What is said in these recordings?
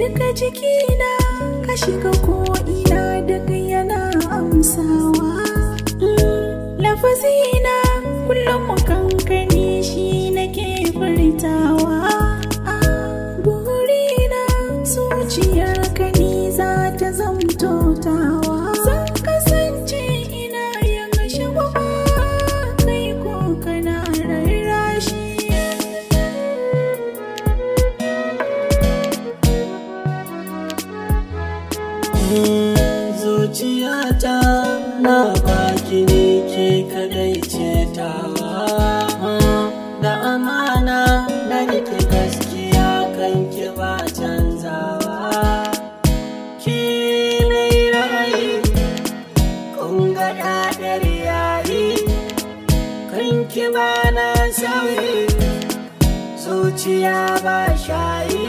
duka jikina ka shiga ko'ina daga yana amsawa. Lafazina kullum kankani shi nake furtawa. Burina zuciyarka ni za ta zamtotawa. Zan kasance ina yin shagwaba kai ko kana rarrashi. Zuciyata na baki ne ke kadai ce tawa, da amana na rike gaskiya kan ki ba canzawa. Ki ne ra'ayi kun ga ɗaɗar yayi, kan ki ba na sauyi zuciya ba shayi.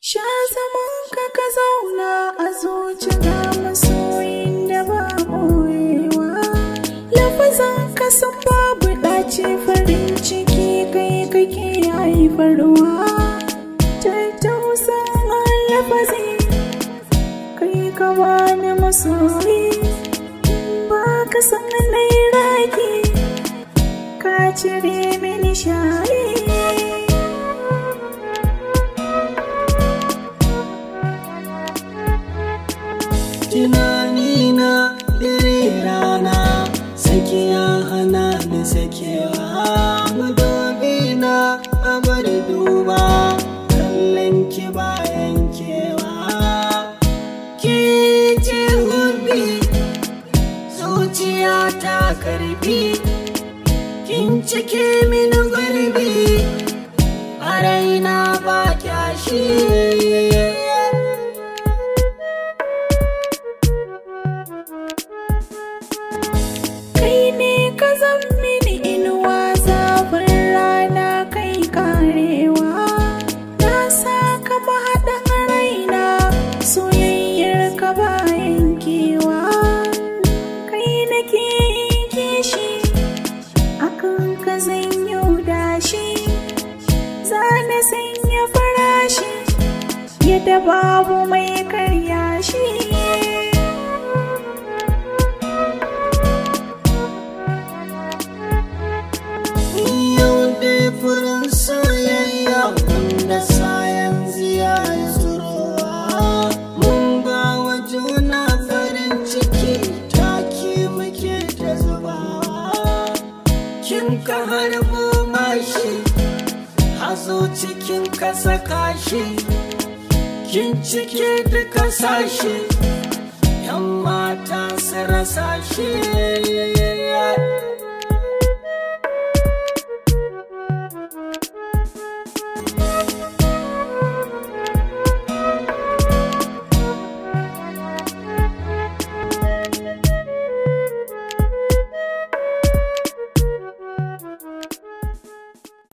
Sha zamanka ka zauna a zuci ga masoyin da ba ɓoyewa. Lafazan ka sun babu ɗaci, farin ciki kai kake haifarwa. Tattausan lafazi kai ka bani masoyi, ba ka san nai raki ka cire mini shayi. Tunanina dare rana sakiya hana ni sakewa. Madobina a bari duba kallon ki bayan kewa. Ki ce hubbi zuciya ta karbi, kin cike mini gurbi a raina ba kyashi. Kai ne ka zan mini inuwa, zafin rana kai karewa. Na saka mahaɗin raina, soyayyar ka bayan kewa. Kai nake yin kishi, akan ka zan yi dashi. Za na sanya farashi yadda babu mai karya shi. Furin soyayya wanda sayan ziya ya zurowa, mun ba wa juna farin ciki take muke ta zubawa. Kin ka harbo mashi hazo cikin ka saka shi, kin cike duka sashi yan mata su rasa shi.